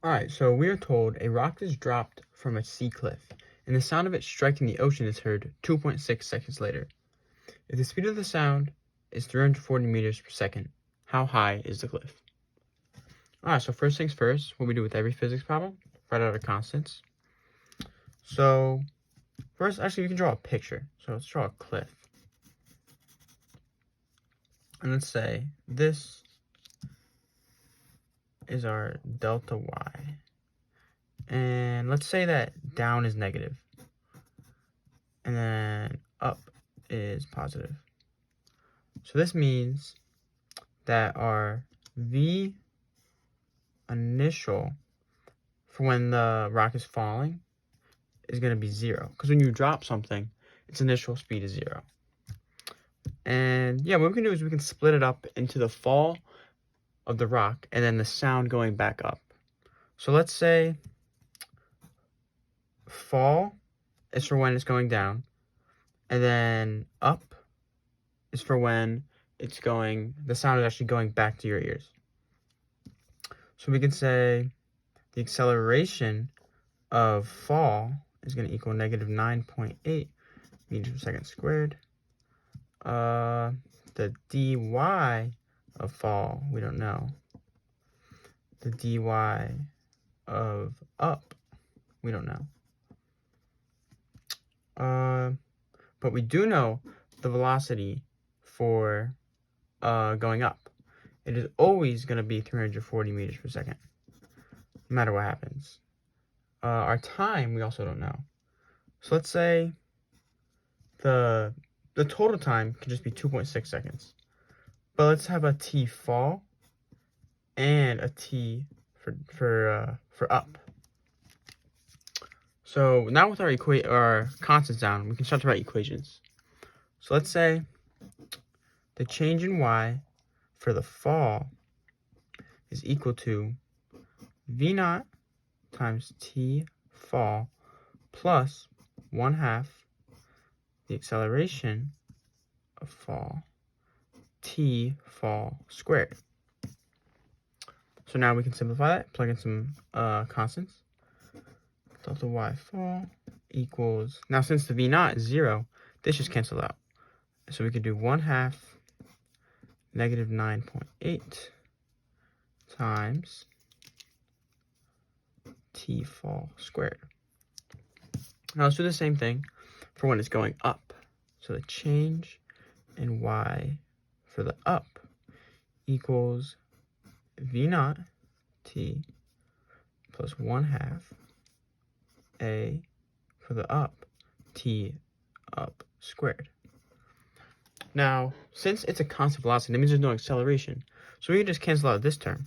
Alright, so we are told a rock is dropped from a sea cliff, and the sound of it striking the ocean is heard 2.6 seconds later. If the speed of the sound is 340 meters per second, how high is the cliff? Alright, so first things first, what we do with every physics problem, write out our constants. So, first, actually, we can draw a picture. So let's draw a cliff. And let's say this is our delta y. And let's say that down is negative. And then up is positive. So this means that our V initial for when the rock is falling is going to be 0. Because when you drop something, its initial speed is 0. And yeah, what we can do is we can split it up into the fall of the rock and then the sound going back up. So let's say fall is for when it's going down, and then up is for when it's going, the sound is actually going back to your ears. So we can say the acceleration of fall is going to equal negative 9.8 meters per second squared. The dy of fall, we don't know. The dy of up, we don't know. But we do know the velocity for going up. It is always going to be 340 meters per second, no matter what happens. Our time, we also don't know. So let's say the total time can just be 2.6 seconds. But let's have a t fall and a t for up. So now with our constants down, we can start to write equations. So let's say the change in y for the fall is equal to v naught times t fall plus 1/2 the acceleration of fall t fall squared. So now we can simplify that, plug in some constants. Delta y fall equals, now since the v naught is 0, this just cancels out. So we could do 1/2 negative 9.8 times t fall squared. Now let's do the same thing for when it's going up. So the change in y for the up equals v naught t plus 1/2 a for the up t up squared. Now, since it's a constant velocity, that means there's no acceleration. So we can just cancel out this term,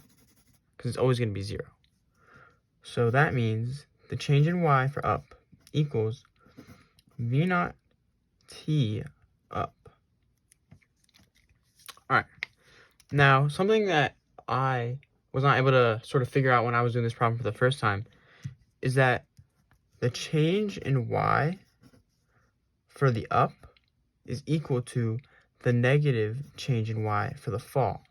because it's always going to be 0. So that means the change in y for up equals v naught t up. Alright, now something that I was not able to sort of figure out when I was doing this problem for the first time is that the change in y for the up is equal to the negative change in y for the fall.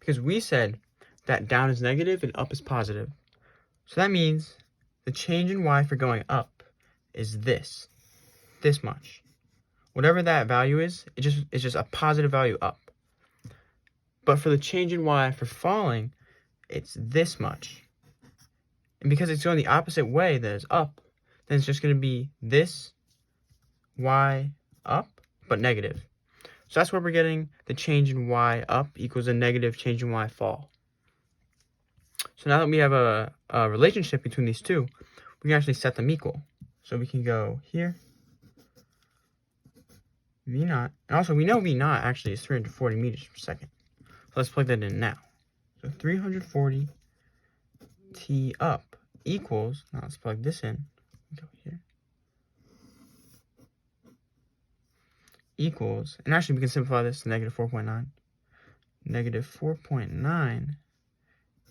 Because we said that down is negative and up is positive. So that means the change in y for going up is this much. Whatever that value is, it's just a positive value up. But for the change in y for falling, it's this much. And because it's going the opposite way that is up, then it's just going to be this y up, but negative. So that's where we're getting the change in y up equals a negative change in y fall. So now that we have a relationship between these two, we can actually set them equal. So we can go here, v naught, and also we know v naught actually is 340 meters per second. So let's plug that in now. So 340 t up equals, now let's plug this in, go here, equals, and actually we can simplify this to negative 4.9. Negative 4.9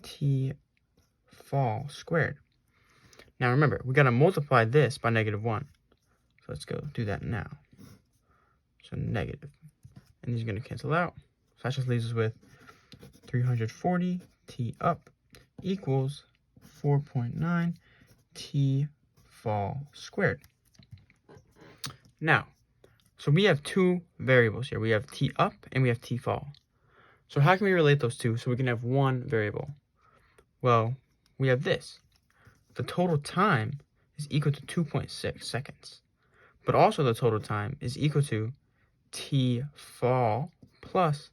t fall squared. Now remember, we got to multiply this by negative 1. So let's go do that now. So negative. And these are going to cancel out. So that just leaves us with 340 t up equals 4.9 t fall squared. Now, so we have two variables here. We have t up and we have t fall. So how can we relate those two so we can have one variable? Well, we have this. The total time is equal to 2.6 seconds. But also the total time is equal to t fall plus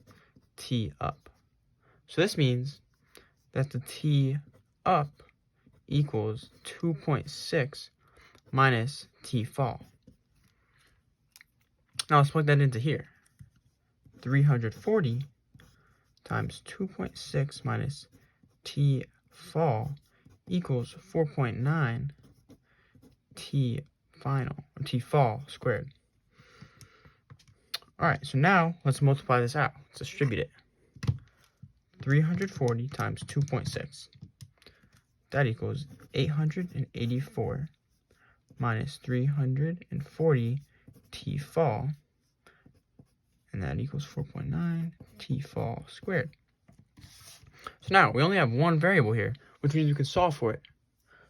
t up. So this means that the t up equals 2.6 minus t fall. Now let's plug that into here. 340 times 2.6 minus t fall equals 4.9 t final, or t fall squared. Alright, so now let's multiply this out. Let's distribute it. 340 times 2.6. That equals 884 minus 340 t fall. And that equals 4.9 t fall squared. So now we only have one variable here, which means we can solve for it.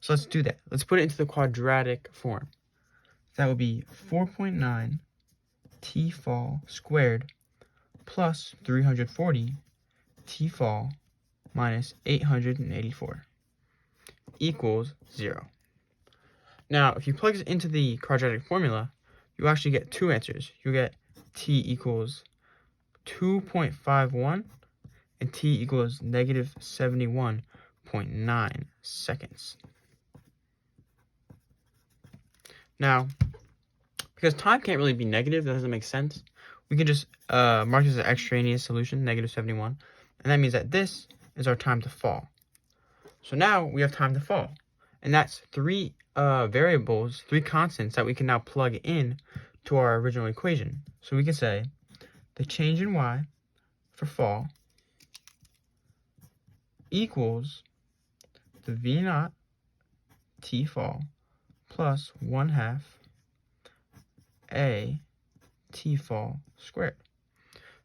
So let's do that. Let's put it into the quadratic form. That would be 4.9 t fall squared plus 340 t fall minus 884 equals 0. Now, if you plug this into the quadratic formula, you actually get two answers. You get t equals 2.51 and t equals negative 71.9 seconds. Now, because time can't really be negative, that doesn't make sense, we can just mark this as an extraneous solution, negative 71, and that means that this is our time to fall. So now we have time to fall, and that's three variables, three constants that we can now plug in to our original equation. So we can say the change in y for fall equals the v naught t fall plus 1/2 a t fall squared.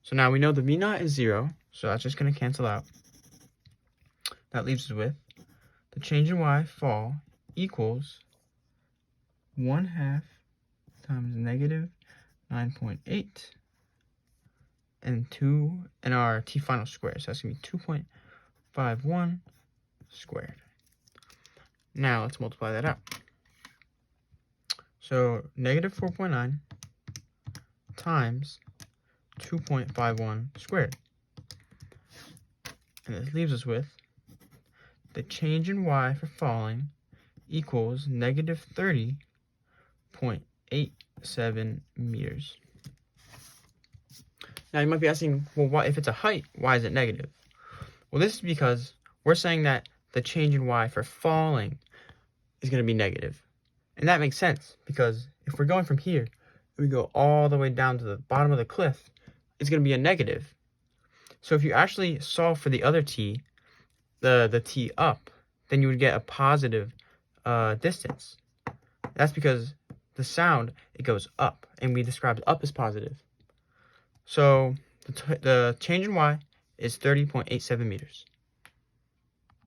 So now we know the v naught is 0, so that's just going to cancel out. That leaves us with the change in y fall equals 1/2 times negative 9.8 and 2 and our t final squared. So that's going to be 2.51 squared. Now let's multiply that out. So negative 4.9 times 2.51 squared. And this leaves us with the change in y for falling equals negative 30.87 meters. Now you might be asking, well, why, if it's a height, why is it negative? Well, this is because we're saying that the change in y for falling is going to be negative. And that makes sense, because if we're going from here, we go all the way down to the bottom of the cliff, it's going to be a negative. So if you actually solve for the other t, the t up, then you would get a positive distance. That's because the sound, it goes up, and we described up as positive. So the change in y is 30.87 meters.